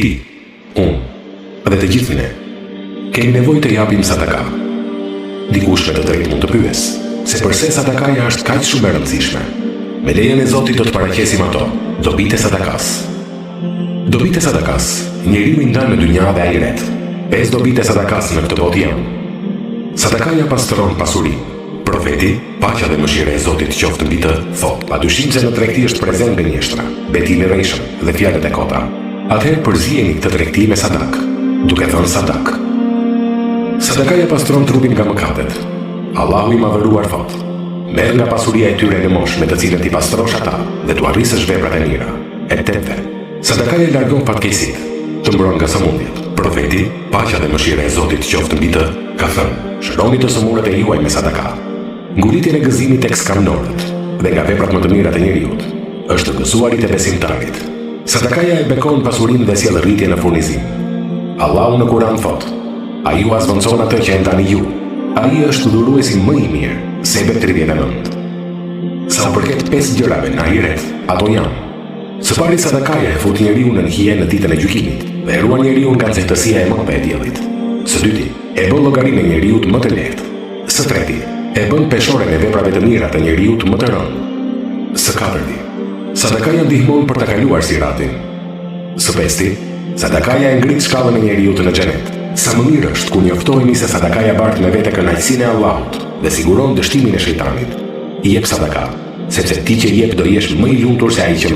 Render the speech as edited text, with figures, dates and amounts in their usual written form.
Ti, unë dhe të gjithë ne kemi nevojë të japim sadaka. Dikush me të drejtë mund të pyes se pse sadakaja është kaq shumë e rëndësishme. Me lejen e Zotit do të paraqesim ato, dobitë e sadakas. Dobitë e sadakas, njeriu i ndan në dynja dhe ahiret. 5 dobitë e sadakas në këtë botë janë: sadakaja pastron pasurinë. Profeti, paqja dhe mëshira e Zotit qoftë mbi të, thot: padyshim se në tregti është prezent gënjeshtra, betimi i rrejshëm dhe fjalët e kota. Atëherë përziheni këtë tregti me sadak, duke thënë sadak. Sadakaja pastron trupin nga mëkatet. Allahu i madhëruar thot: merr nga pasuria e tyre në mosh me të cilën ti pastrosh ata dhe tu arrisësh veprat e mira. E tetë, sadakaja largon fatkeqësitë, të mbron nga sëmundjet. Profeti, paqja dhe mëshira e Zotit qoftë mbi të, ka thënë: shëroni të sëmurët e juaj me sadaka. Ngulitjen e gëzimit tek skamnorët dhe nga veprat më të mira të njeriut është gëzuarit e besimtarit. Sadakaja e bekon pasurinë dhe sjell rritje në furnizim. Allahu në Kur'an thot: a ju zvendçon atë që e ndani ju, ai është dhuruesi më i mirë. Sebet 39. Sa u përket 5 gjërave në ahiret, ato janë: së pari, sadakaja e fut njeriu në hije në ditën e gjykimit dhe e ruan njeriu nga nxehtësia e madhe e diellit. Së dyti, e bën llogarinë e njeriu më të lehtë. Së treti, e bën peshore e veprave të mira të njeriu më të rëndë. Së katërti, sadakaja ndihmon për ta kaluar siratin. Së pesti, sadakaja e ngrit shkallën e njeriu në xhenet. Sa më mirë është kur njoftohemi se sadakaja bart me vete kënaqësinë e Allahut dhe siguron dështimin e shejtanit. I jep sadaka, sepse ti që jep do jesh më i lumtur se ai që